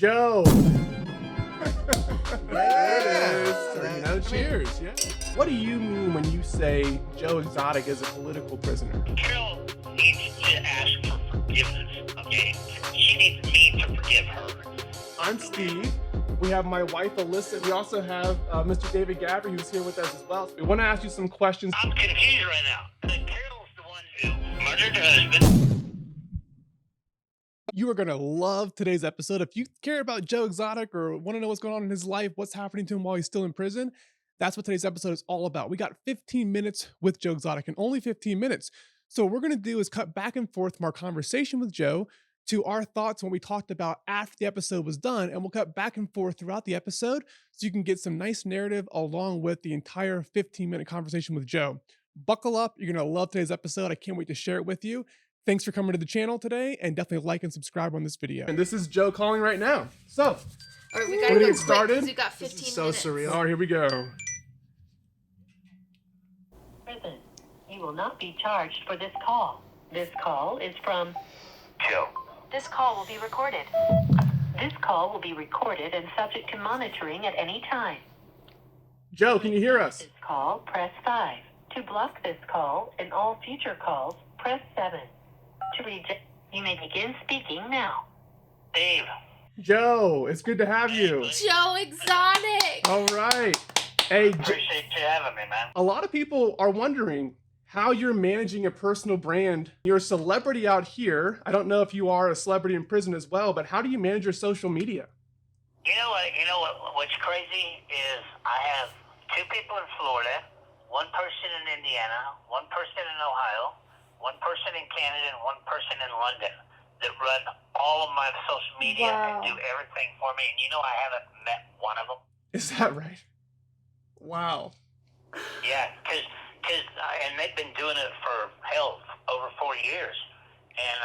Joe. There it is. Cheers. Yeah. What do you mean when you say Joe Exotic is a political prisoner? Carole needs to ask for forgiveness, okay? She needs me to forgive her. I'm Steve. We have my wife, Alyssa. We also have Mr. David Gavri, who's here with us as well. So we want to ask you some questions. I'm confused right now. Carole's the one who murdered her husband. You are going to love today's episode. If you care about Joe Exotic or want to know what's going on in his life, what's happening to him while he's still in prison, that's what today's episode is all about. We got 15 minutes with Joe Exotic and only 15 minutes. So what we're going to do is cut back and forth from our conversation with Joe to our thoughts when we talked about after the episode was done, and we'll cut back and forth throughout the episode so you can get some nice narrative along with the entire 15-minute conversation with Joe. Buckle up. You're going to love today's episode. I can't wait to share it with you. Thanks for coming to the channel today, and definitely like and subscribe on this video. And this is Joe calling right now. So, All right, we gotta we're go getting started. We got 15 So minutes. surreal. All right, here we go. Prison. You will not be charged for this call. This call is from Joe. This call will be recorded. This call will be recorded and subject to monitoring at any time. Joe, can you hear us? This call, press 5. To block this call and all future calls, press 7. To reject, you may begin speaking now. Dave. Joe, it's good to have you. Joe Exotic. All right. Hey, Appreciate you having me, man. a lot of people are wondering how you're managing a personal brand. You're a celebrity out here. I don't know if you are a celebrity in prison as well, but how do you manage your social media? You know what's crazy is I have two people in Florida, one person in Indiana, one person in Ohio, one person in Canada, and one person in London that run all of my social media and do everything for me. And I haven't met one of them. Is that right? Wow. Yeah, because and they've been doing it for over 4 years. And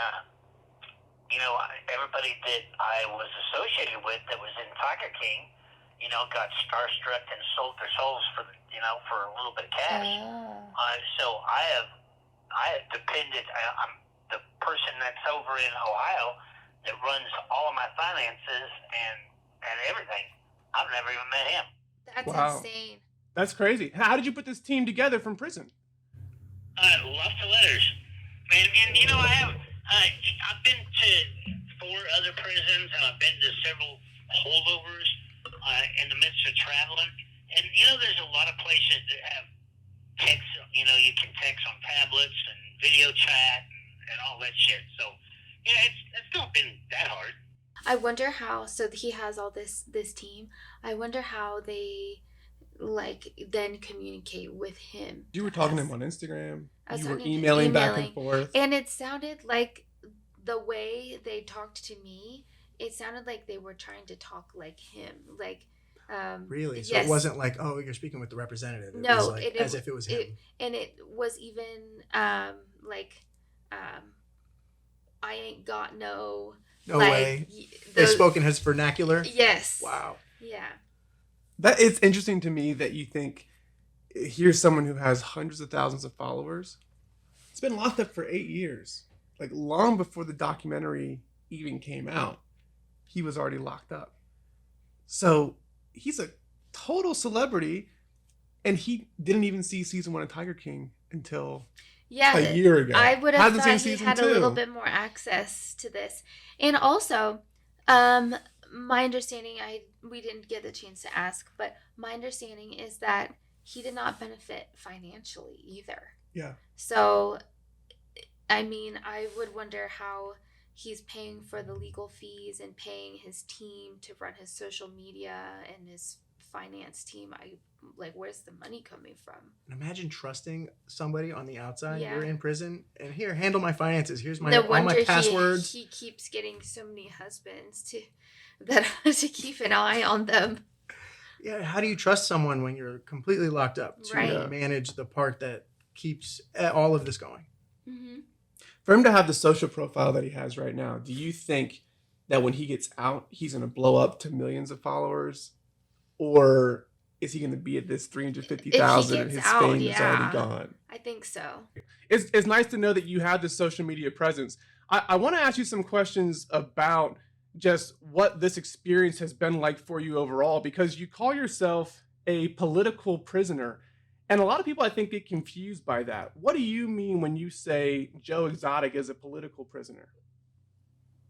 everybody that I was associated with that was in Tiger King, got starstruck and sold their souls for a little bit of cash. So I have depended. I'm the person that's over in Ohio that runs all of my finances and everything. I've never even met him. That's Wow. insane. That's crazy. How did you put this team together from prison? Lots of letters, and I've been to 4 other prisons, and I've been to several holdovers in the midst of traveling. And there's a lot of places that have text. You can text on tablets and video chat and all that shit. So it's not been that hard. I wonder how. So he has all this team. I wonder how they then communicate with him. You were talking to him on Instagram. I was You were talking- emailing back and emailing. forth. And it sounded like the way they talked to me, it sounded like they were trying to talk like him. Really? So yes. it wasn't like, oh, you're speaking with the representative. It No, was like as if it was him. And it was even I ain't got no way. They those- spoke in his vernacular? Yes. Wow. Yeah. That it's interesting to me that you think here's someone who has hundreds of thousands of followers. It's been locked up for 8 years. Like long before the documentary even came out, he was already locked up. So he's a total celebrity, and he didn't even see season 1 of Tiger King until a year ago. I would have Hasn't seen thought he season had 2. a little bit more access to this. And also, my understanding, we didn't get the chance to ask, but my understanding is that he did not benefit financially either. Yeah. So, I mean, I would wonder how he's paying for the legal fees and paying his team to run his social media and his finance team. Where's the money coming from? And imagine trusting somebody on the outside. Yeah. You're in prison, and here, handle my finances. Here's No all wonder my passwords. he keeps getting so many husbands to keep an eye on them. Yeah, how do you trust someone when you're completely locked up to Right. manage the part that keeps all of this going? Mm-hmm. For him to have the social profile that he has right now, do you think that when he gets out, he's going to blow up to millions of followers? Or is he going to be at this 350,000 and his gets out, fame is yeah. already gone? I think so. It's nice to know that you have this social media presence. I want to ask you some questions about just what this experience has been like for you overall, because you call yourself a political prisoner. And a lot of people, I think, get confused by that. What do you mean when you say Joe Exotic is a political prisoner?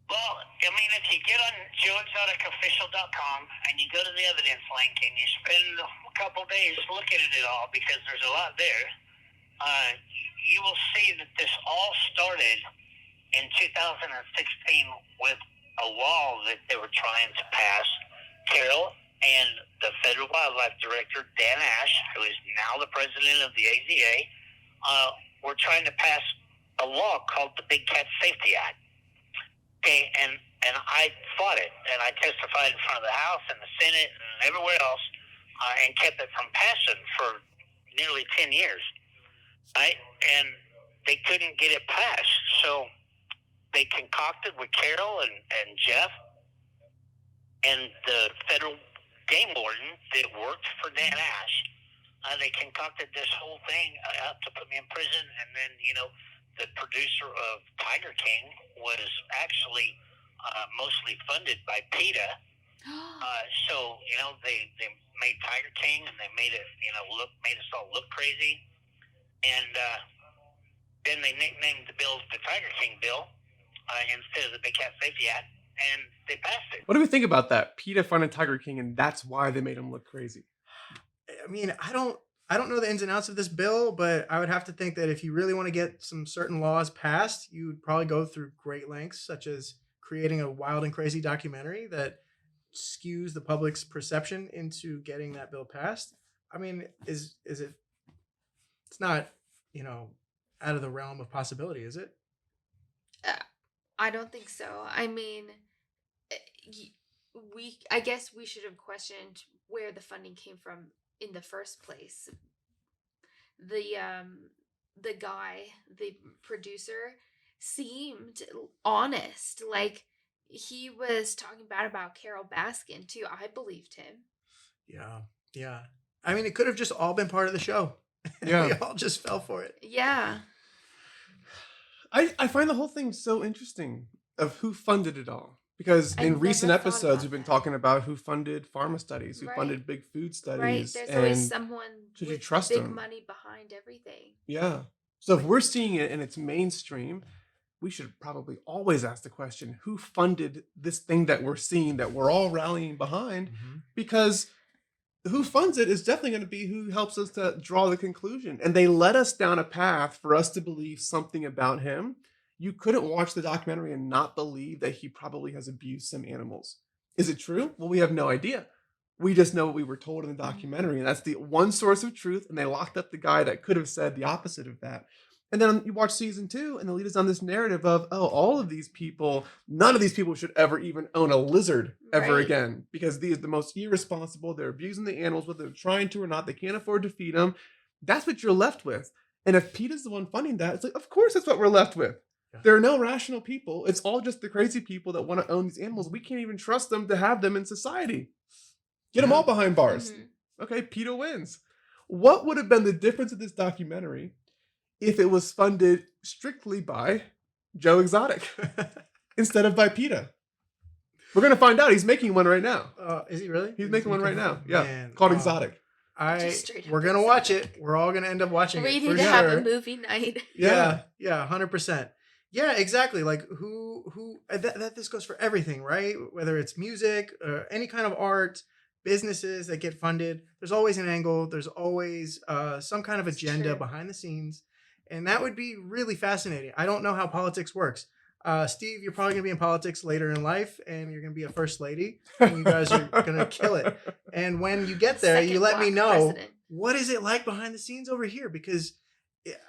Well, I mean, if you get on joeexoticofficial.com and you go to the evidence link and you spend a couple days looking at it all, because there's a lot there, you will see that this all started in 2016 with a law that they were trying to pass. Carole and the federal wildlife director, Dan Ash, who is now the president of the AZA, were trying to pass a law called the Big Cat Safety Act. Okay, and I fought it, and I testified in front of the House and the Senate and everywhere else, and kept it from passing for nearly 10 years, right? And they couldn't get it passed, so they concocted with Carole and Jeff and the federal game warden that worked for Dan Ash. They concocted this whole thing to put me in prison, and then, the producer of Tiger King was actually mostly funded by PETA. So, they made Tiger King, and they made it, made us all look crazy. And then they nicknamed the bill the Tiger King bill instead of the Big Cat Safety Act, and they passed it. What do we think about that? PETA funded Tiger King, and that's why they made him look crazy. I mean, I don't know the ins and outs of this bill, but I would have to think that if you really want to get some certain laws passed, you would probably go through great lengths, such as creating a wild and crazy documentary that skews the public's perception into getting that bill passed. I mean, is it? It's not, out of the realm of possibility, is it? I don't think so. I mean, I guess we should have questioned where the funding came from in the first place. The guy, the producer, seemed honest. Like, he was talking bad about Carole Baskin too. I believed him. Yeah. I mean, it could have just all been part of the show. Yeah. We all just fell for it. Yeah. I find the whole thing so interesting of who funded it all. Because I in never recent thought episodes, about we've been that. talking about who funded pharma studies, who Right. funded big food studies. Right. There's and always someone should you with trust big them? money behind everything. Yeah. So if we're seeing it and it's mainstream, we should probably always ask the question, who funded this thing that we're seeing, that we're all rallying behind? Because who funds it is definitely going to be who helps us to draw the conclusion. And they led us down a path for us to believe something about him. You couldn't watch the documentary and not believe that he probably has abused some animals. Is it true? Well, we have no idea. We just know what we were told in the documentary, and that's the one source of truth. And they locked up the guy that could have said the opposite of that. And then you watch season 2, and they lead us on this narrative of, all of these people, none of these people should ever even own a lizard ever Right. again, because these are the most irresponsible. They're abusing the animals, whether they're trying to or not. They can't afford to feed them. That's what you're left with. And if PETA's the one funding that, it's like, of course that's what we're left with. Yeah. There are no rational people. It's all just the crazy people that want to own these animals. We can't even trust them to have them in society. Get them all behind bars. Okay, PETA wins. What would have been the difference of this documentary if it was funded strictly by Joe Exotic instead of by PETA? We're going to find out. He's making one right now. Is he really? He's making one right now. Yeah, Man, called Exotic. Just straight up We're gonna watch Exotic. it. We're all gonna end up watching We it need for to have sure. a movie night. Yeah, 100%. Yeah, exactly. Like who that this goes for everything, right? Whether it's music or any kind of art, businesses that get funded, there's always an angle. There's always some kind of It's agenda true. behind the scenes, and that would be really fascinating. I don't know how politics works. Steve, you're probably gonna be in politics later in life, and you're gonna be a first lady, and you guys are gonna kill it. And when you get there, you Second let me Black know president. what is it like behind the scenes over here, because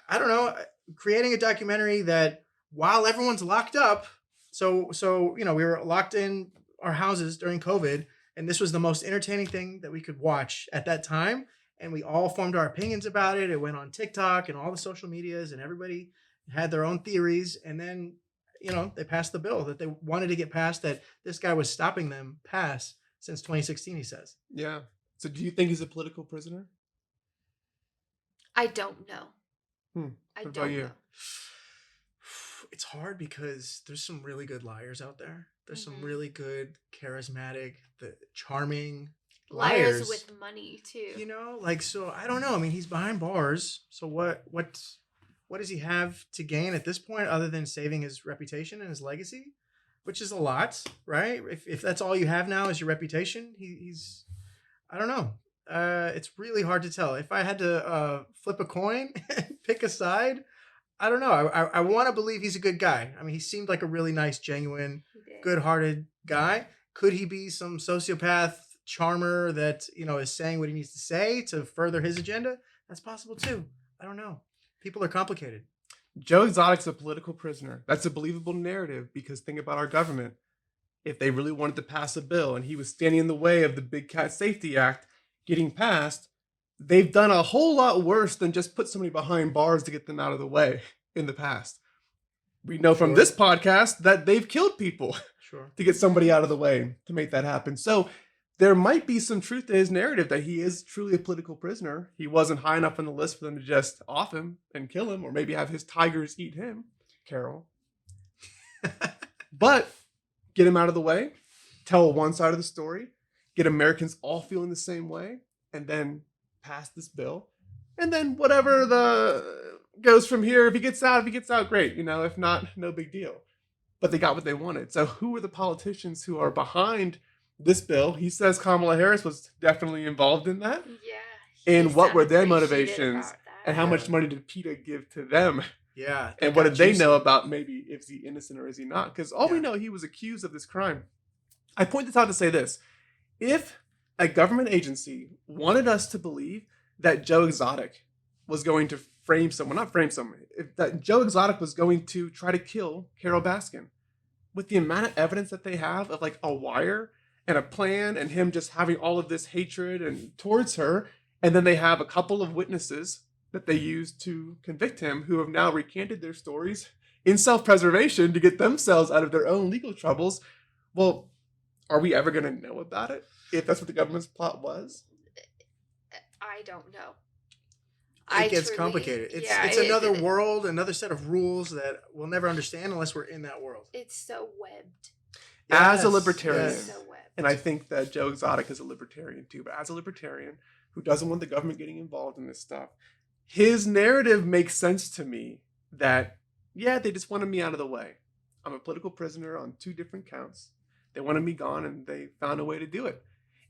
I don't know, creating a documentary that while everyone's locked up, so we were locked in our houses during COVID, and this was the most entertaining thing that we could watch at that time, and we all formed our opinions about it. It went on TikTok and all the social medias, and everybody had their own theories, and then they passed the bill that they wanted to get passed, that this guy was stopping them pass since 2016, he says. Yeah. So do you think he's a political prisoner? I don't know. What I about don't you? know. it's hard because there's some really good liars out there. There's some Mhm. really good, charismatic, charming Liars liars. with money too. You know, like, so I don't know. I mean, he's behind bars. So what does he have to gain at this point other than saving his reputation and his legacy, which is a lot, right? If that's all you have now is your reputation, he's I don't know. It's really hard to tell. If I had to flip a coin and pick a side, I don't know. I want to believe he's a good guy. I mean, he seemed like a really nice, genuine, He did. good-hearted guy. Could he be some sociopath charmer that, is saying what he needs to say to further his agenda? That's possible too. I don't know. People are complicated. Joe Exotic's a political prisoner. That's a believable narrative because think about our government. If they really wanted to pass a bill and he was standing in the way of the Big Cat Safety Act getting passed, they've done a whole lot worse than just put somebody behind bars to get them out of the way in the past. We know from Sure. this podcast that they've killed people Sure. to get somebody out of the way to make that happen. So there might be some truth to his narrative that he is truly a political prisoner. He wasn't high enough on the list for them to just off him and kill him, or maybe have his tigers eat him, Carole. But get him out of the way, tell one side of the story, get Americans all feeling the same way, and then pass this bill. And then whatever goes from here, if he gets out, great. If not, no big deal. But they got what they wanted. So who are the politicians who are behind this bill? He says Kamala Harris was definitely involved in that. Yeah. And what were their sounded appreciative motivations? about that. And how much money did PETA give to them? Yeah. And what did they know about maybe is he innocent or is he not? Because all we know, he was accused of this crime. I point this out to say this. If a government agency wanted us to believe that Joe Exotic was going to that Joe Exotic was going to try to kill Carole Baskin, with the amount of evidence that they have of like a wire and a plan and him just having all of this hatred and towards her, and then they have a couple of witnesses that they used to convict him who have now recanted their stories in self-preservation to get themselves out of their own legal troubles. Well, are we ever going to know about it if that's what the government's plot was? I don't know. It gets complicated. It's another world, another set of rules that we'll never understand unless we're in that world. It's so webbed. As a libertarian, It's so webbed. and I think that Joe Exotic is a libertarian too, but as a libertarian who doesn't want the government getting involved in this stuff, his narrative makes sense to me that, yeah, they just wanted me out of the way. I'm a political prisoner on 2 different counts. They wanted me gone and they found a way to do it.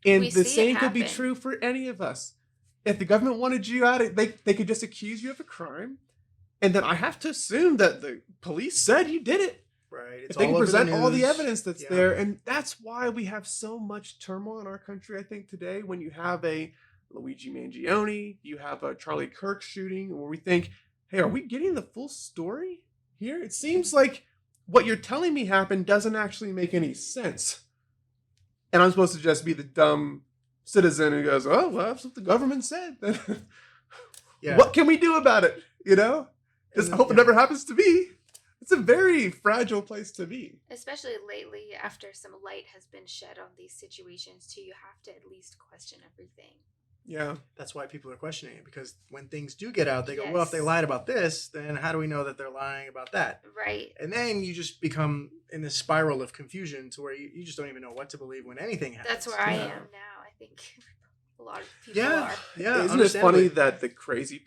And the same could be true for any of us. If the government wanted you out, they could just accuse you of a crime. And then I have to assume that the police said you did it. Right. If they can present all the evidence that's there. And that's why we have so much turmoil in our country, I think, today, when you have a Luigi Mangione, you have a Charlie Kirk shooting, where we think, hey, are we getting the full story here? It seems like what you're telling me happened doesn't actually make any sense. And I'm supposed to just be the dumb citizen who goes, oh, well, that's what the government said. Yeah. What can we do about it? Just hope it never happens to me. It's a very fragile place to be. Especially lately, after some light has been shed on these situations too, you have to at least question everything. Yeah. That's why people are questioning it, because when things do get out, they go, well, if they lied about this, then how do we know that they're lying about that? Right. And then you just become in this spiral of confusion to where you just don't even know what to believe when anything happens. That's where I am now. I think a lot of people are. Yeah. Isn't it funny that the craziest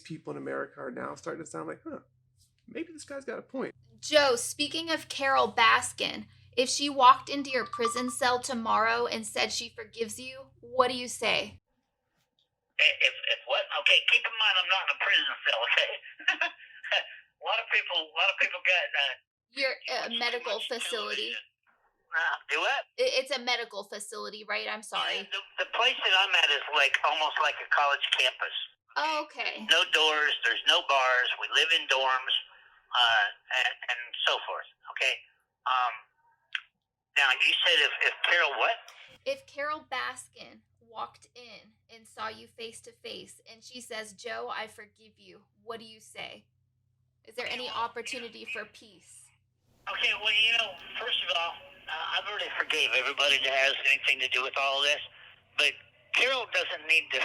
people in America are now starting to sound like, maybe this guy's got a point. Joe, speaking of Carole Baskin, if she walked into your prison cell tomorrow and said she forgives you, what do you say? If what? Okay, keep in mind I'm not in a prison cell. Okay, a lot of people got. You're a medical facility. Do what? It's a medical facility, right? I'm sorry. The place that I'm at is like almost like a college campus. Oh, okay. No doors. There's no bars. We live in dorms, and so forth. Okay. Now you said if Carole what? If Carole Baskin walked in and saw you face to face, and she says, "Joe, I forgive you," what do you say? Is there any opportunity for peace? Okay. Well, first of all, I've already forgave everybody that has anything to do with all of this, but Carole doesn't need to.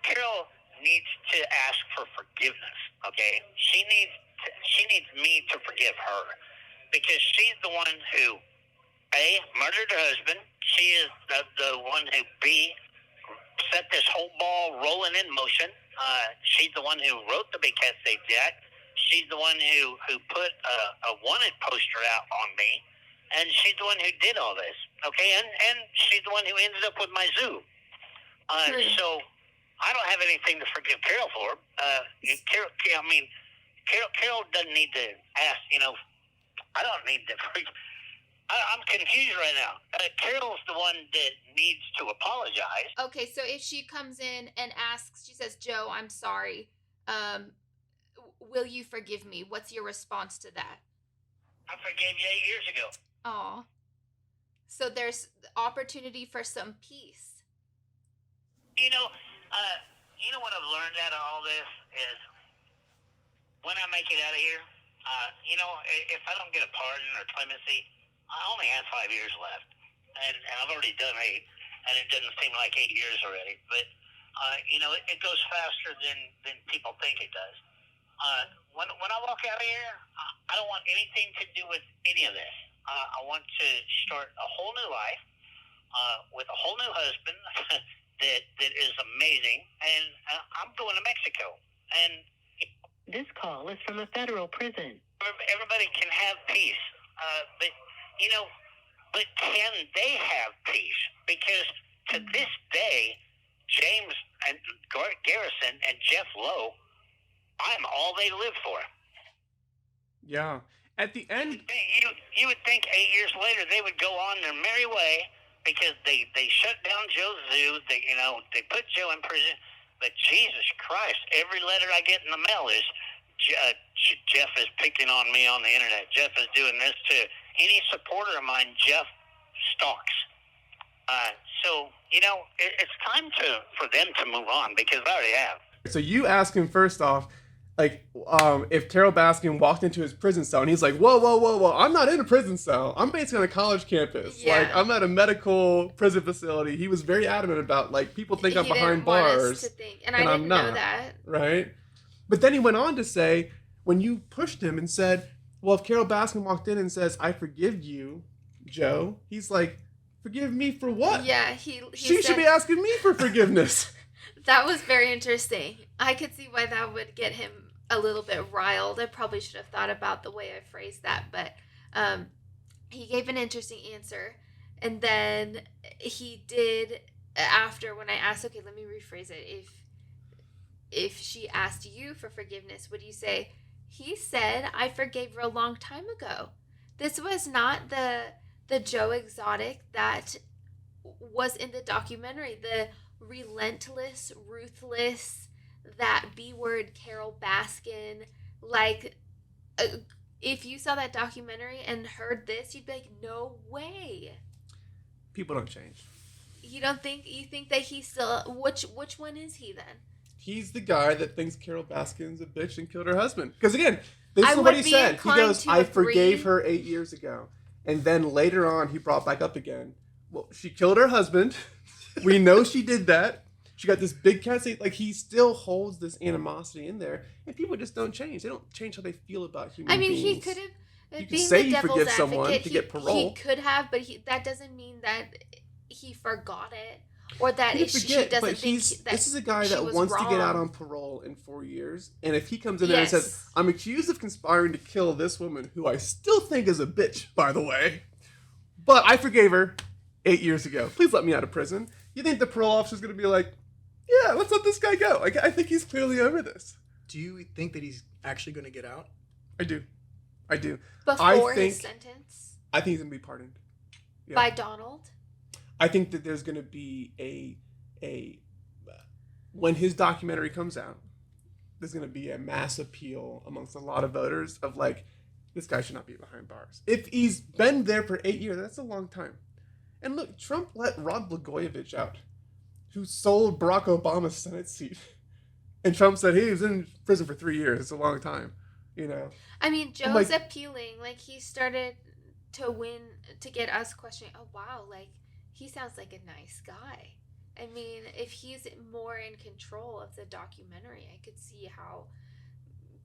Carole needs to ask for forgiveness. Okay, she she needs me to forgive her because she's the one who murdered her husband. She is the one who set this whole ball rolling in motion. She's the one who wrote the Big Cat Save Jack. She's the one who put a wanted poster out on me, and she's the one who did all this. Okay, and she's the one who ended up with my zoo. So I don't have anything to forgive Carole for. Carole doesn't need to ask. I don't need to. I'm confused right now. Carole's the one that needs to apologize. Okay, so if she comes in and asks, she says, "Joe, I'm sorry. Will you forgive me?" What's your response to that? I forgave you 8 years ago. Aw. So there's opportunity for some peace. What I've learned out of all this is when I make it out of here, if I don't get a pardon or clemency, I only have 5 years left, and I've already done 8, and it doesn't seem like 8 years already. But it goes faster than people think it does. When I walk out of here, I don't want anything to do with any of this. I want to start a whole new life with a whole new husband that is amazing, and I'm going to Mexico. And This call is from a federal prison. everybody can have peace, but can they have peace? Because to this day, James and Garrison and Jeff Lowe, I'm all they live for. Yeah. At the end, You would think 8 years later they would go on their merry way because they shut down Joe's zoo. They put Joe in prison. But Jesus Christ, every letter I get in the mail is Jeff is picking on me on the internet. Jeff is doing this to any supporter of mine. Jeff stalks. So it's time for them to move on because I already have. so you ask him first off, like, if Carole Baskin walked into his prison cell and he's like, whoa, I'm not in a prison cell. I'm basically on a college campus. Yeah. Like, I'm at a medical prison facility. He was very adamant about, like, people think I'm He didn't behind want us bars. to think, and I and I'm didn't know not. that. Right? But then he went on to say, when you pushed him and said, well, if Carole Baskin walked in and says, I forgive you, Joe, he's like, forgive me for what? Yeah, he She said, should be asking me for forgiveness. That was very interesting. I could see why that would get him a little bit riled. I probably should have thought about the way I phrased that, but he gave an interesting answer. And then he did, after, when I asked, okay, let me rephrase it. If she asked you for forgiveness, would you say, he said, I forgave her a long time ago. This was not the Joe Exotic that was in the documentary. The relentless, ruthless, that B-word Carole Baskin. Like, if you saw that documentary and heard this, you'd be like, no way. People don't change. You think that he's still, which one is he then? He's the guy that thinks Carole Baskin's a bitch and killed her husband. Because again, this I is what would he be said. He inclined goes, to I agree. forgave her 8 years ago. And then later on, he brought back up again. Well, she killed her husband. We know she did that. She got this big cat. Like, he still holds this animosity in there. And people just don't change. They don't change how they feel about human beings. He could have, You can being say the you devil's forgive someone advocate, to get parole. He could have, but that doesn't mean that he forgot it. Or that He she forget, doesn't but think that this is a guy she that was wants to get out wrong. on parole in 4 years. And if he comes in there and says, Yes. I'm accused of conspiring to kill this woman, who I still think is a bitch, by the way, but I forgave her 8 years ago. Please let me out of prison. You think the parole officer's going to be like, yeah, let's let this guy go. Like, I think he's clearly over this. Do you think that he's actually going to get out? I do. Before his sentence I think he's going to be pardoned. Yeah. by Donald. I think that there's going to be when his documentary comes out, there's going to be a mass appeal amongst a lot of voters of like, this guy should not be behind bars. If he's been there for 8 years, that's a long time. And look, Trump let Rod Blagojevich out, who sold Barack Obama's Senate seat. And Trump said he was in prison for 3 years. It's a long time, I mean, Joe's like- appealing. Like, he started to win, to get us questioning, oh, wow, like, he sounds like a nice guy. I mean, if he's more in control of the documentary, I could see how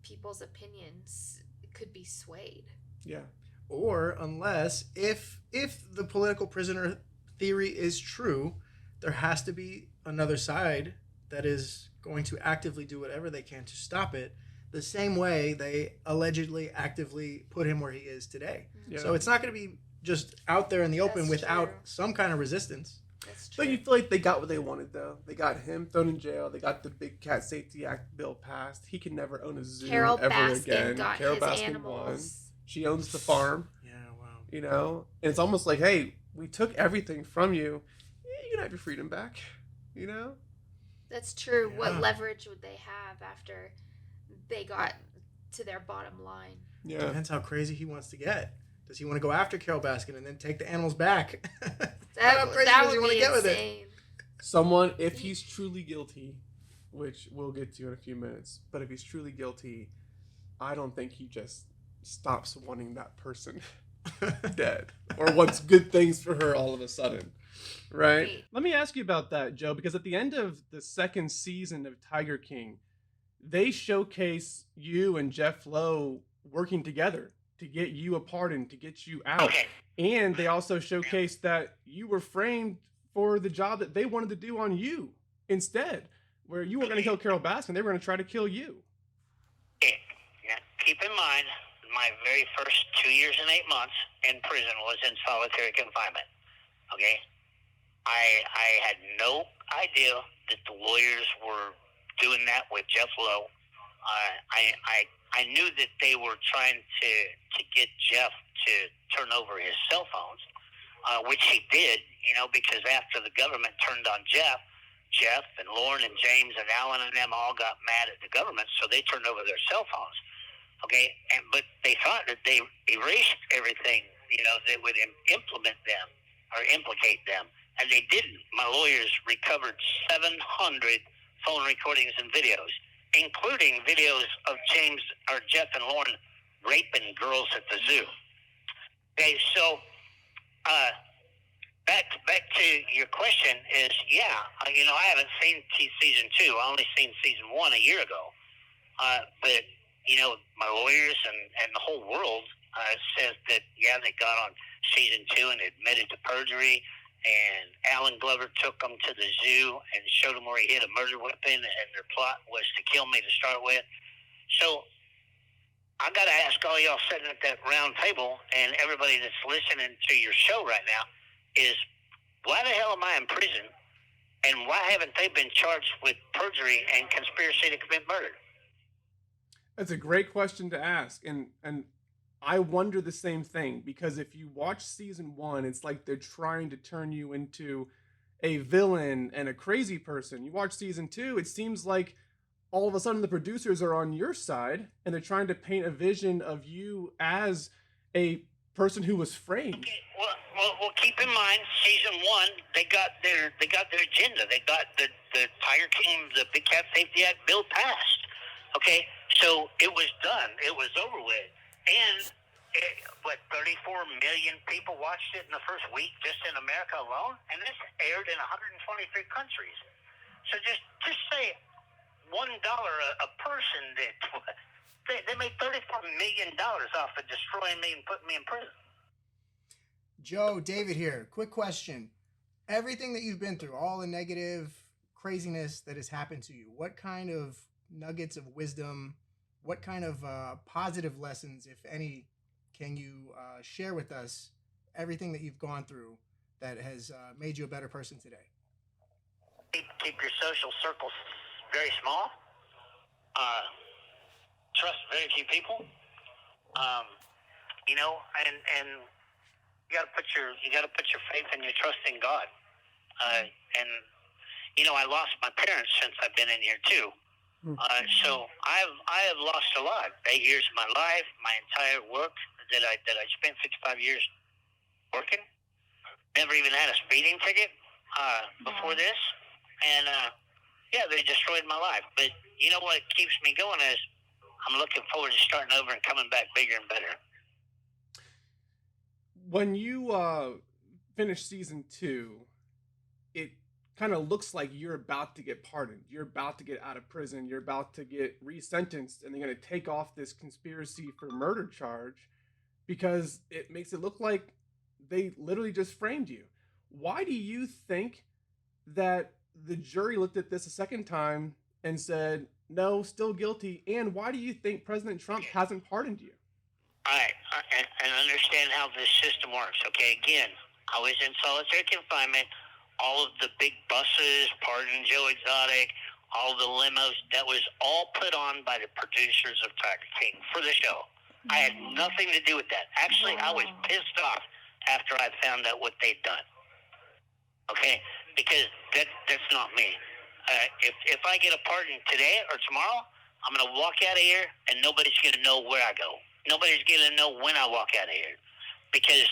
people's opinions could be swayed. Yeah. Or unless if the political prisoner theory is true, there has to be another side that is going to actively do whatever they can to stop it, the same way they allegedly actively put him where he is today. Yeah. So it's not going to be just out there in the open That's without true. some kind of resistance. That's true. But you feel like they got what they wanted, though. They got him thrown in jail. They got the Big Cat Safety Act bill passed. He can never own a zoo Carole ever Baskin again. got Carole his Baskin animals. won. She owns the farm. Yeah, wow. You know, and it's almost like, hey, we took everything from you. You can have your freedom back. You know. That's true. Yeah. What leverage would they have after they got to their bottom line? Yeah. Depends how crazy he wants to get. Does he want to go after Carole Baskin and then take the animals back? How crazy That does he would want to be get with it? insane. Someone, if he's truly guilty, which we'll get to in a few minutes, but if he's truly guilty, I don't think he just stops wanting that person dead or wants good things for her all of a sudden. Right? Right. Let me ask you about that, Joe, because at the end of the second season of Tiger King, they showcase you and Jeff Lowe working together to get you a pardon, to get you out. Okay. And they also showcased that you were framed for the job that they wanted to do on you instead, where you weren't going to kill Carole Baskin, they were going to try to kill you. Okay. Now, keep in mind, my very first 2 years and 8 months in prison was in solitary confinement. Okay? I had no idea that the lawyers were doing that with Jeff Lowe. I knew that they were trying to get Jeff to turn over his cell phones, which he did, because after the government turned on Jeff and Lauren and James and Alan and them all got mad at the government, so they turned over their cell phones. Okay, but they thought that they erased everything, that would implement them or implicate them, and they didn't. My lawyers recovered 700 phone recordings and videos, including videos of Jeff and Lauren raping girls at the zoo. Okay, so back to your question is, I haven't seen season 2. I only seen season 1 a year ago. But my lawyers and the whole world says that they got on season 2 and admitted to perjury. And Alan Glover took them to the zoo and showed them where he hid a murder weapon, and their plot was to kill me to start with. So I got to ask all y'all sitting at that round table and everybody that's listening to your show right now is, why the hell am I in prison, and why haven't they been charged with perjury and conspiracy to commit murder? That's a great question to ask. And I wonder the same thing, because if you watch season 1, it's like they're trying to turn you into a villain and a crazy person. You watch season 2, it seems like all of a sudden the producers are on your side and they're trying to paint a vision of you as a person who was framed. Okay, well, keep in mind, season 1, they got their agenda. They got the Tiger King, the Big Cat Safety Act bill passed. Okay, so it was done. It was over with. And 34 million people watched it in the first week just in America alone, and this aired in 123 countries. So just say $1 a person they made $34 million off of destroying me and putting me in prison. Joe, David here. Quick question. Everything that you've been through, all the negative craziness that has happened to you, what kind of nuggets of wisdom, what kind of positive lessons, if any, can you share with us, everything that you've gone through that has made you a better person today? Keep your social circles very small. Trust very few people. And you gotta put your faith and your trust in God. And I lost my parents since I've been in here too. So I have lost a lot. 8 years of my life, my entire work that I spent 55 years working. Never even had a speeding ticket before this, and they destroyed my life. But you know what keeps me going is I'm looking forward to starting over and coming back bigger and better. When you finished season 2, it kind of looks like you're about to get pardoned. You're about to get out of prison. You're about to get resentenced, and they're going to take off this conspiracy for murder charge because it makes it look like they literally just framed you. Why do you think that the jury looked at this a second time and said, no, still guilty? And why do you think President Trump hasn't pardoned you? All right, and understand how this system works. Okay, again, I was in solitary confinement. All of the big buses, Pardon Joe Exotic, all the limos, that was all put on by the producers of Tiger King for the show. I had nothing to do with that. Actually, I was pissed off after I found out what they'd done. Okay, because that's not me. If I get a pardon today or tomorrow, I'm going to walk out of here and nobody's going to know where I go. Nobody's going to know when I walk out of here, because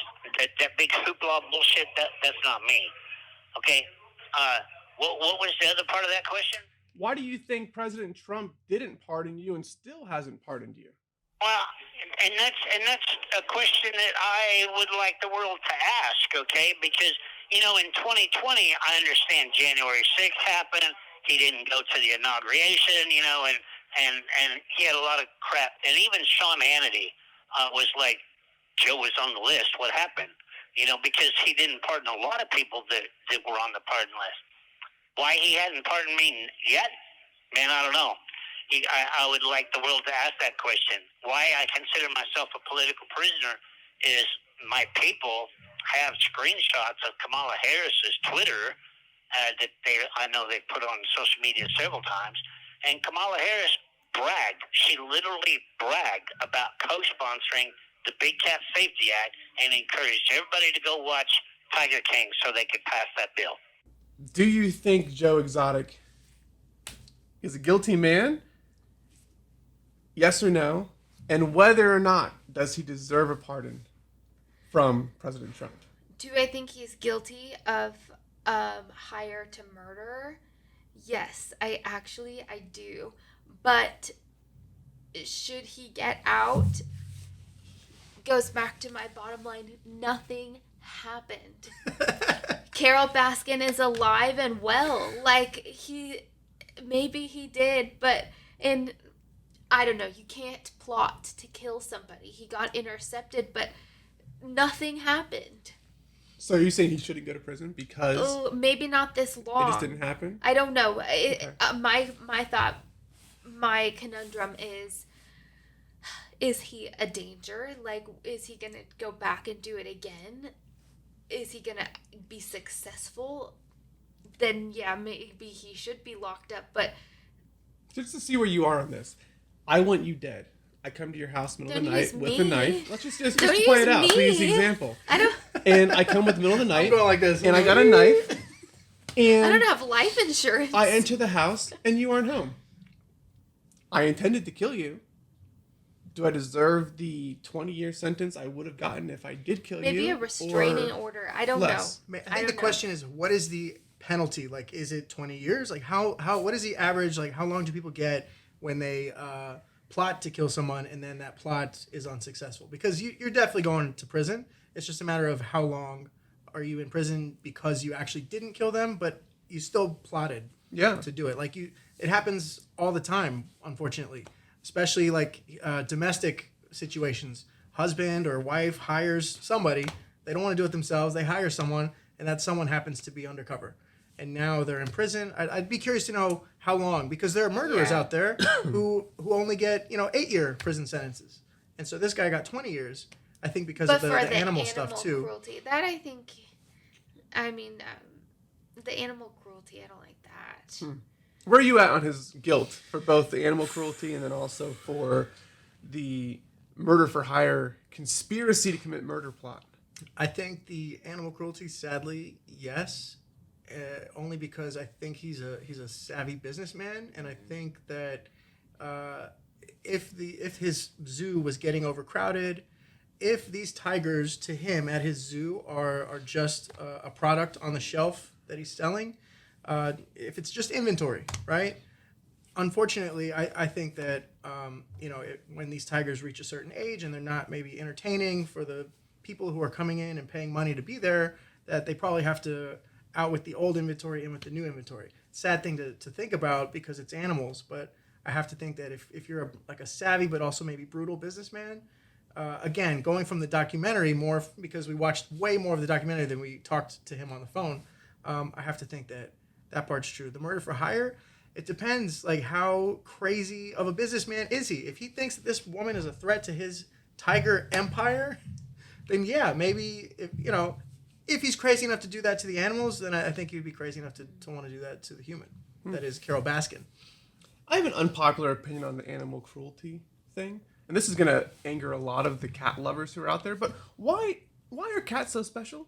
that big hoopla bullshit, that's not me. Okay? What was the other part of that question? Why do you think President Trump didn't pardon you and still hasn't pardoned you? Well, and that's a question that I would like the world to ask, okay? Because, in 2020, I understand January 6th happened. He didn't go to the inauguration, and he had a lot of crap. And even Sean Hannity was like, Joe was on the list. What happened? Because he didn't pardon a lot of people that were on the pardon list. Why he hadn't pardoned me yet? Man, I don't know. I would like the world to ask that question. Why I consider myself a political prisoner is my people have screenshots of Kamala Harris's Twitter that I know they put on social media several times, and Kamala Harris bragged. She literally bragged about co-sponsoring the Big Cat Safety Act and encouraged everybody to go watch Tiger King so they could pass that bill. Do you think Joe Exotic is a guilty man? Yes or no? And whether or not does he deserve a pardon from President Trump? Do I think he's guilty of hire to murder? Yes, I do. But should he get out? Goes back to my bottom line. Nothing happened. Carole Baskin is alive and well. Maybe he did, but I don't know. You can't plot to kill somebody. He got intercepted, but nothing happened. So you're saying he shouldn't go to prison because maybe not this long. It just didn't happen? I don't know. Okay. My conundrum is he a danger? Is he going to go back and do it again? Is he going to be successful? Then, yeah, maybe he should be locked up. But just to see where you are on this, I want you dead. I come to your house middle of the night with a knife. Let's just play it out. So use the example. I don't. And I come with the middle of the night. I'm going like this. And I got a knife. And I don't have life insurance. I enter the house and you aren't home. I intended to kill you. Do I deserve the 20-year sentence I would have gotten if I did kill you? Maybe a restraining order. I don't know. I think the question is, what is the penalty? Is it 20 years? What is the average? How long do people get when they plot to kill someone and then that plot is unsuccessful? Because you're definitely going to prison. It's just a matter of how long are you in prison because you actually didn't kill them, but you still plotted to do it. It happens all the time, unfortunately, especially domestic situations. Husband or wife hires somebody. They don't want to do it themselves. They hire someone, and that someone happens to be undercover. And now they're in prison. I'd be curious to know how long, because there are murderers out there who only get 8-year prison sentences, and so this guy got 20 years. I think because of the animal stuff too. Cruelty. That I think. The animal cruelty. I don't like that. Where are you at on his guilt for both the animal cruelty and then also for the murder for hire conspiracy to commit murder plot? I think the animal cruelty, sadly, yes. Only because I think he's a savvy businessman, and I think that if his zoo was getting overcrowded, if these tigers to him at his zoo are just a product on the shelf that he's selling, if it's just inventory, right? Unfortunately, I think that when these tigers reach a certain age and they're not maybe entertaining for the people who are coming in and paying money to be there, that they probably have to out with the old inventory, in with the new inventory. Sad thing to think about because it's animals, but I have to think that if you're like a savvy but also maybe brutal businessman, again, going from the documentary more because we watched way more of the documentary than we talked to him on the phone, I have to think that that part's true. The murder for hire, it depends like how crazy of a businessman is he. If he thinks that this woman is a threat to his tiger empire, then yeah, maybe if he's crazy enough to do that to the animals, then I think he'd be crazy enough to want to do that to the human. That is Carole Baskin. I have an unpopular opinion on the animal cruelty thing, and this is gonna anger a lot of the cat lovers who are out there. But why are cats so special?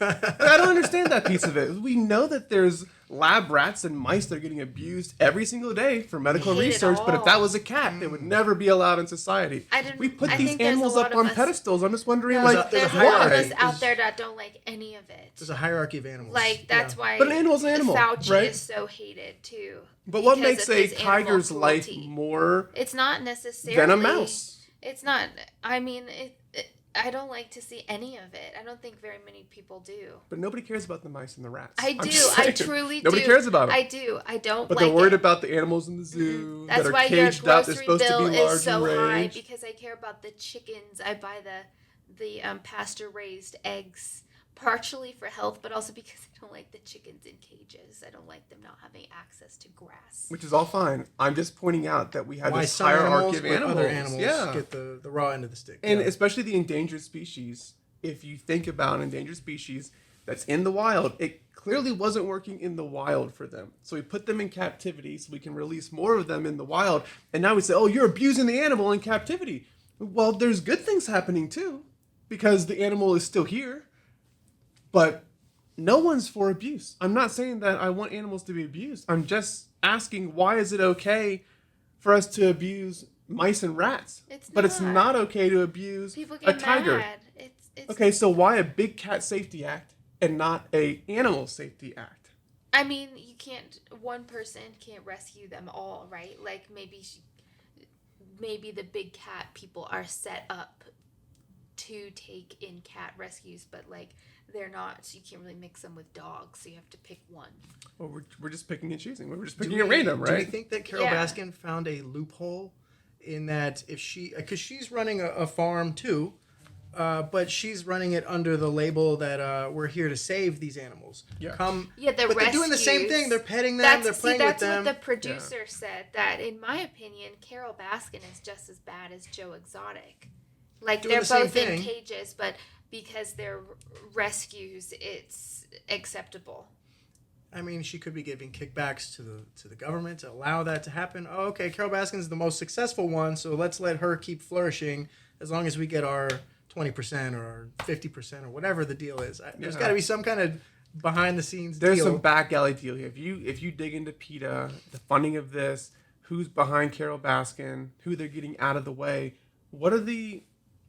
I don't understand that piece of it. We know that there's lab rats and mice that are getting abused every single day for medical hate it research, but if that all. was a cat, they would never be allowed in society. We put I these think there's a animals lot up of on us- pedestals. I'm just wondering, No, like, there's a there's a lot of hierarchy. us out there that don't like any of it. There's a hierarchy of animals. Like that's Yeah. why But an animal's an animal, Fauci right? is so hated too. But what because makes of a his animal tiger's life cruelty. more It's not necessarily than a mouse? It's not. I mean, I don't like to see any of it. I don't think very many people do. But nobody cares about the mice and the rats. I I'm do. just I saying. truly Nobody do. cares about them. I do. I don't. But like they're worried it. about the animals in the zoo That's that are why your caged up. They're grocery supposed to bill be large is so and high range. because I care about the chickens. I buy the pasture raised eggs partially for health, but also because I don't like the chickens in cages. I don't like them not having access to grass. Which is all fine. I'm just pointing out that we have Why this some hierarchy animals of with animals. other animals Yeah. get the raw end of the stick. And Yeah. especially the endangered species. If you think about an endangered species that's in the wild, it clearly wasn't working in the wild for them. So we put them in captivity so we can release more of them in the wild. And now we say, oh, you're abusing the animal in captivity. Well, there's good things happening too because the animal is still here. But no one's for abuse. I'm not saying that I want animals to be abused. I'm just asking, why is it okay for us to abuse mice and rats? But it's not okay to abuse People a get tiger. mad. It's Okay, so why a big cat safety act and not a animal safety act? I mean, you can't. One person can't rescue them all, right? Like maybe the big cat people are set up to take in cat rescues, but like they're not. So you can't really mix them with dogs. So you have to pick one. Well, we're just picking and choosing. We're just Do picking we- at random, Do you right? think that Carole Yeah. Baskin found a loophole in that if because she's running a farm too, but she's running it under the label that we're here to save these animals. Yeah. Yeah, But they're doing the same rescues. thing. They're petting them. They're playing with them. That's what the producer said. That in my opinion, Carole Baskin is just as bad as Joe Exotic. Like Doing they're the same both in thing. cages, but because they're rescues, it's acceptable. I mean, she could be giving kickbacks to the government to allow that to happen. Oh, okay, Carole Baskin's the most successful one, so let's let her keep flourishing as long as we get our 20% or 50% or whatever the deal is. There's got to be some kind of behind the scenes There's deal. some back alley deal here. If you dig into PETA, the funding of this, who's behind Carole Baskin, who they're getting out of the way, what are the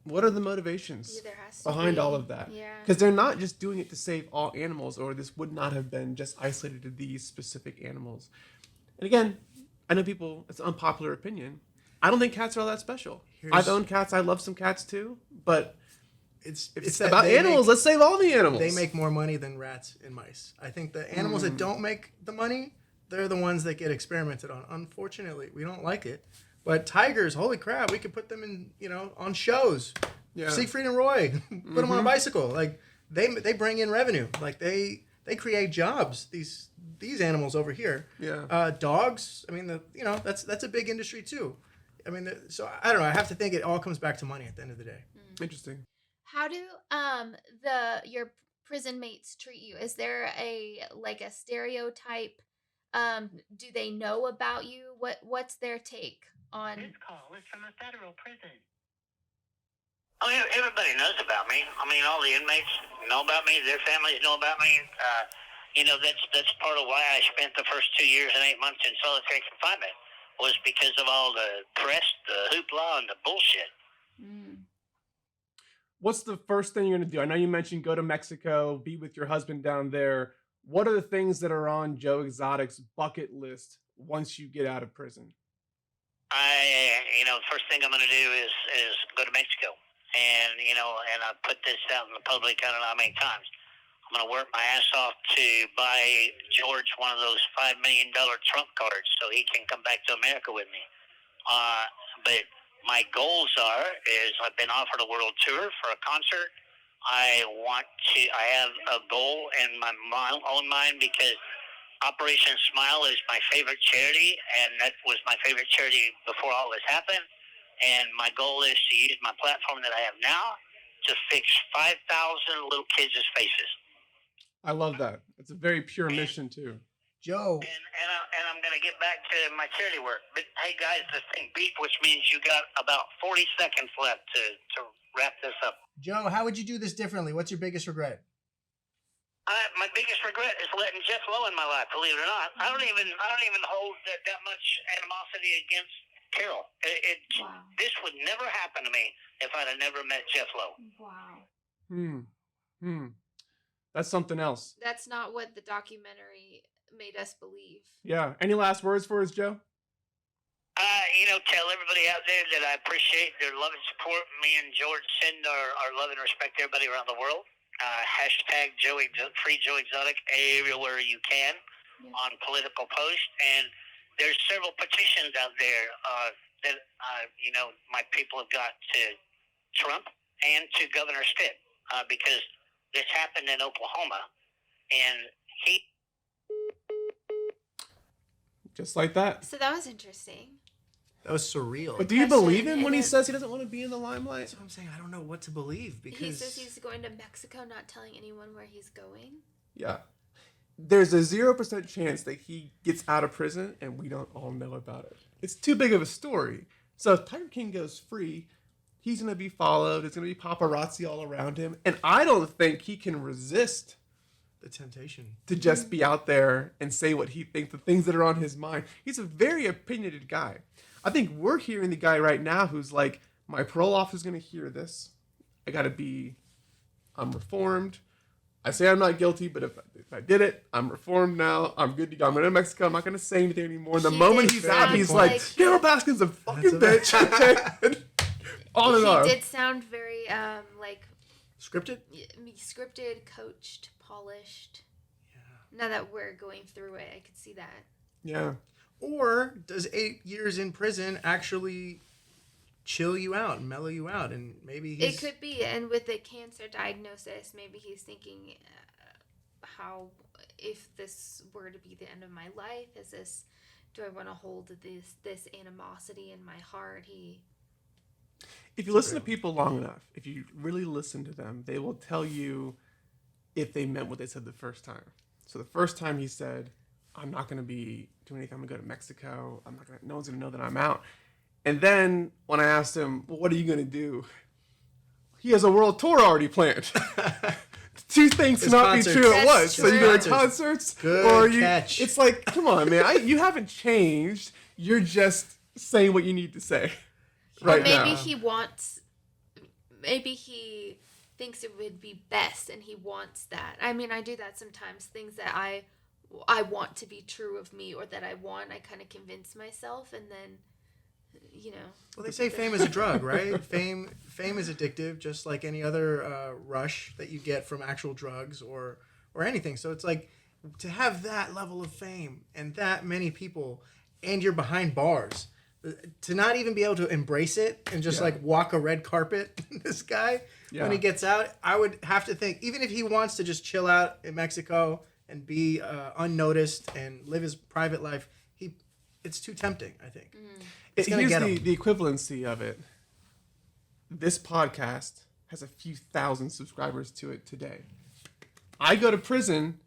motivations Yeah, there has to behind be. all of that? Yeah. Because they're not just doing it to save all animals, or this would not have been just isolated to these specific animals. And again, I know people, it's an unpopular opinion. I don't think cats are all that special. I've owned cats. I love some cats too. But It's if it's that about they animals, make- let's save all the animals. They make more money than rats and mice. I think the animals that don't make the money, they're the ones that get experimented on. Unfortunately, we don't like it. But tigers, holy crap, we could put them in, on shows. Yeah. Siegfried and Roy, put them on a bicycle. Like they bring in revenue. Like they create jobs. These animals over here. Yeah. Dogs. I mean, that's a big industry too. I mean, so I don't know. I have to think it all comes back to money at the end of the day. Interesting. How do your prison mates treat you? Is there a stereotype? Do they know about you? What's their take on? This call is from a federal prison. Oh, everybody knows about me. I mean, all the inmates know about me. Their families know about me. That's part of why I spent the first 2 years and 8 months in solitary confinement, was because of all the press, the hoopla, and the bullshit. What's the first thing you're going to do? I know you mentioned go to Mexico, be with your husband down there. What are the things that are on Joe Exotic's bucket list once you get out of prison? The first thing I'm going to do is go to Mexico. And I put this out in the public, I don't know how many times. I'm going to work my ass off to buy George one of those $5 million Trump cards so he can come back to America with me. But my goals is I've been offered a world tour for a concert. I have a goal in my own mind because Operation Smile is my favorite charity, and that was my favorite charity before all this happened. And my goal is to use my platform that I have now to fix 5,000 little kids' faces. I love that. It's a very pure mission too. Joe. And I'm going to get back to my charity work. But hey, guys, this thing beep, which means you got about 40 seconds left to wrap this up. Joe, how would you do this differently? What's your biggest regret? My biggest regret is letting Jeff Lowe in my life. Believe it or not, I don't even hold that much animosity against Carole. Wow. This would never happen to me if I'd have never met Jeff Lowe. Wow. That's something else. That's not what the documentary made us believe. Yeah. Any last words for us, Joe? Tell everybody out there that I appreciate their love and support. Me and George send our love and respect to everybody around the world. Hashtag Free Joe Exotic everywhere you can on political posts. And there's several petitions out there that, my people have got to Trump and to Governor Stitt because this happened in Oklahoma. And he... Just like that. So that was interesting. That was surreal. But do you believe him when he says he doesn't want to be in the limelight? That's what I'm saying. I don't know what to believe because He says he's going to Mexico, not telling anyone where he's going. Yeah. There's a 0% chance that he gets out of prison and we don't all know about it. It's too big of a story. So if Tiger King goes free, he's going to be followed. There's going to be paparazzi all around him. And I don't think he can resist the temptation to just be out there and say what he thinks, the things that are on his mind. He's a very opinionated guy. I think we're hearing the guy right now who's like, my parole officer is going to hear this. I'm reformed. I say I'm not guilty, but if I did it, I'm reformed now. I'm good to go. I'm going to Mexico. I'm not going to say anything anymore. The moment he's out, he's like, Carole Baskin's a fucking bitch. On and on. He did sound very, scripted, coached, polished. Yeah. Now that we're going through it, I could see that. Yeah. Or does 8 years in prison actually chill you out and mellow you out? And maybe it could be. And with the cancer diagnosis, maybe he's thinking, how, if this were to be the end of my life, do I want to hold this animosity in my heart? If you listen to people long enough, if you really listen to them, they will tell you if they meant what they said the first time. So the first time he said, I'm not going to be doing anything. I'm going to go to Mexico. No one's going to know that I'm out. And then when I asked him, well, what are you going to do? He has a world tour already planned. Two things cannot be true at once. So you go to concerts, catch. It's like, come on, man. You haven't changed. You're just saying what you need to say. Right now. Maybe he thinks it would be best and he wants that. I mean, I do that sometimes. Things that I want to be true of me or that I kind of convince myself, and then, Well, they say fame is a drug, right? Fame is addictive, just like any other rush that you get from actual drugs or anything. So it's like, to have that level of fame and that many people, and you're behind bars, to not even be able to embrace it and just walk a red carpet, this guy, when he gets out, I would have to think, even if he wants to just chill out in Mexico and be unnoticed and live his private life, it's too tempting, I think. It's going to get him. The equivalency of it. This podcast has a few thousand subscribers to it today. I go to prison,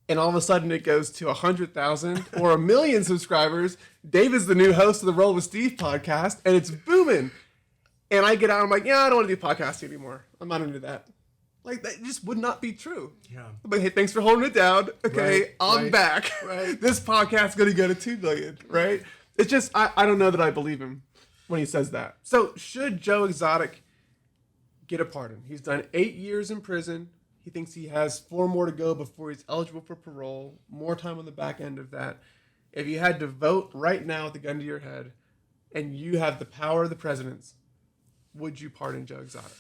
and all of a sudden it goes to 100,000 or 1 million subscribers. Dave is the new host of the Rolle With Steve podcast, and it's booming. And I get out, I'm like, I don't want to do podcasting anymore. I'm not into that. Like, that just would not be true. Yeah. But hey, thanks for holding it down. Okay, I'm back. Right. This podcast's going to go to 2 billion, right? It's just, I don't know that I believe him when he says that. So, should Joe Exotic get a pardon? He's done 8 years in prison. He thinks he has 4 more to go before he's eligible for parole. More time on the back end of that. If you had to vote right now with the gun to your head, and you have the power of the presidents, would you pardon Joe Exotic?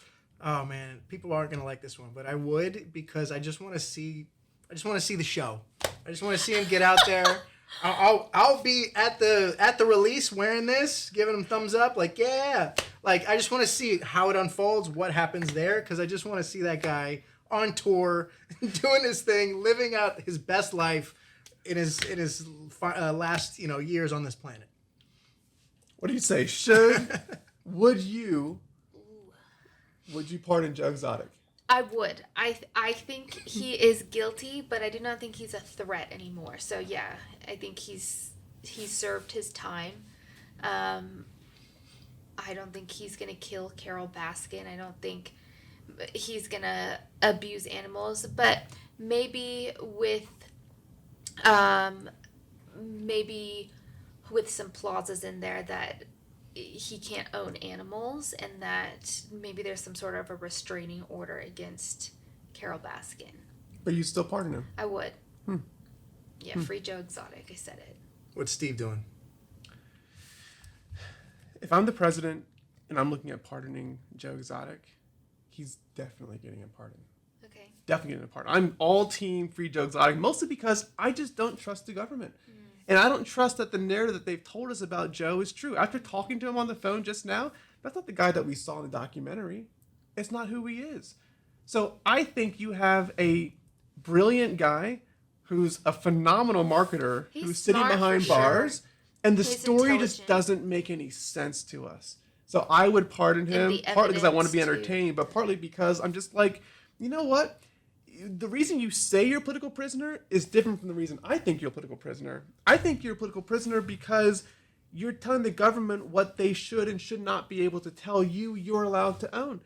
Oh man, people aren't gonna like this one, but I would because I just want to see. I just want to see the show. I just want to see him get out there. I'll be at the release wearing this, giving him thumbs up, like yeah. Like I just want to see how it unfolds, what happens there, because I just want to see that guy on tour, doing his thing, living out his best life in his last years on this planet. What do you say? Would you pardon Joe Exotic? I would. I think he is guilty, but I do not think he's a threat anymore. So yeah, I think he's served his time. I don't think he's gonna kill Carole Baskin. I don't think he's gonna abuse animals, but maybe with some clauses in there that he can't own animals, and that maybe there's some sort of a restraining order against Carole Baskin. But you still pardon him? I would. Yeah, free Joe Exotic. I said it. What's Steve doing? If I'm the president and I'm looking at pardoning Joe Exotic, he's definitely getting a pardon. Okay. Definitely getting a pardon. I'm all team free Joe Exotic, mostly because I just don't trust the government. And I don't trust that the narrative that they've told us about Joe is true. After talking to him on the phone just now, that's not the guy that we saw in the documentary. It's not who he is. So I think you have a brilliant guy who's a phenomenal marketer, who's sitting behind bars, and the story just doesn't make any sense to us. So I would pardon him, partly because I want to be entertained, but partly because I'm just like, you know what? The reason you say you're a political prisoner is different from the reason I think you're a political prisoner. I think you're a political prisoner because you're telling the government what they should and should not be able to tell you you're allowed to own.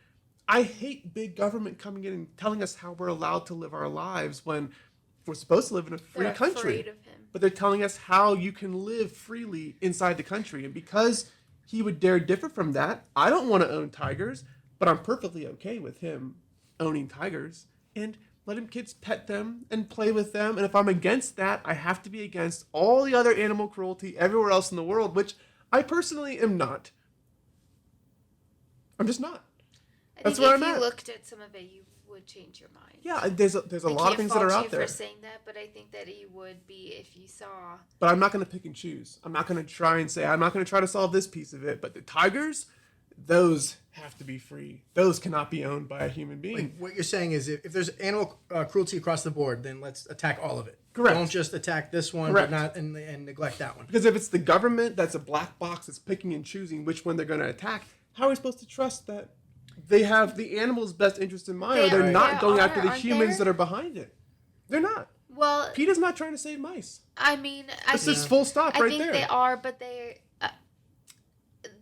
I hate big government coming in and telling us how we're allowed to live our lives when we're supposed to live in a free country. But they're telling us how you can live freely inside the country. And because he would dare differ from that, I don't want to own tigers, but I'm perfectly okay with him owning tigers. And let him kids pet them and play with them. And if I'm against that, I have to be against all the other animal cruelty everywhere else in the world, which I personally am not. I'm just not. That's where I'm at. If you looked at some of it, you would change your mind. Yeah, there's a lot of things that are out there. I can't fault you for saying that, but I think that you would be if you saw. But I'm not going to pick and choose. I'm not going to try and say, I'm not going to try to solve this piece of it. But the tigers, those have to be free. Those cannot be owned by a human being. Like what you're saying is if there's animal cruelty across the board, then let's attack all of it. Correct. Don't just attack this one, but not and neglect that one. Because if it's the government that's a black box that's picking and choosing which one they're going to attack, how are we supposed to trust that they have the animal's best interest in mind, or they're not going after the humans that are behind it? They're not. Well, PETA's not trying to save mice. I mean, this is full stop right there. I think they are, but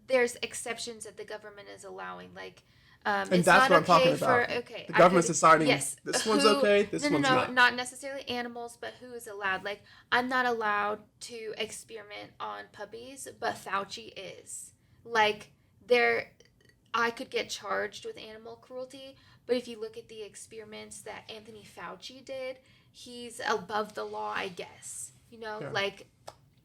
there's exceptions that the government is allowing, like. And it's that's not what I'm talking about. The government's deciding this one's okay, this one's not. Not necessarily animals, but who is allowed. Like, I'm not allowed to experiment on puppies, but Fauci is. Like, I could get charged with animal cruelty, but if you look at the experiments that Anthony Fauci did, he's above the law, I guess. Like,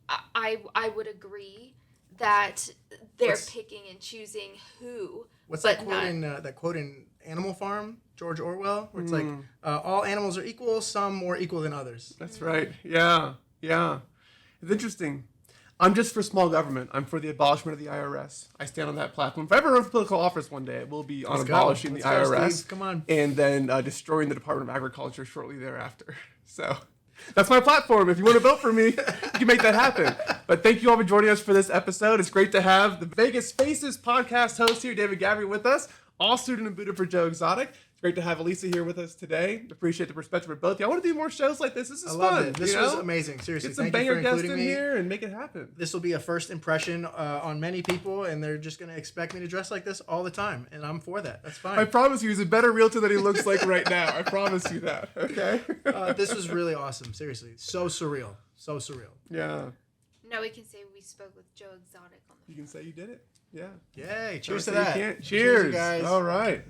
I would agree that they're picking and choosing who. What's that quote in Animal Farm, George Orwell, where it's like, all animals are equal, some more equal than others. That's right. Yeah. It's interesting. I'm just for small government. I'm for the abolishment of the IRS. I stand on that platform. If I ever run for political office one day, it will be on abolishing the IRS. Steve. Come on. And then destroying the Department of Agriculture shortly thereafter. So that's my platform. If you want to vote for me, you can make that happen. But thank you all for joining us for this episode. It's great to have the Vegas Faces podcast host here, David Gavri, with us. All student and booted for Joe Exotic. It's great to have Elisa here with us today. Appreciate the perspective of both. I want to do more shows like this. This is fun. It. This was amazing. Seriously, get some banger guests in here and make it happen. This will be a first impression on many people, and they're just going to expect me to dress like this all the time, and I'm for that. That's fine. I promise you, he's a better realtor than he looks like right now. I promise you that. Okay. This was really awesome. Seriously, so surreal. So surreal. Yeah. Now we can say we spoke with Joe Exotic on the You can say you did it. Yeah. Yay. Cheers to that. Cheers, guys. All right.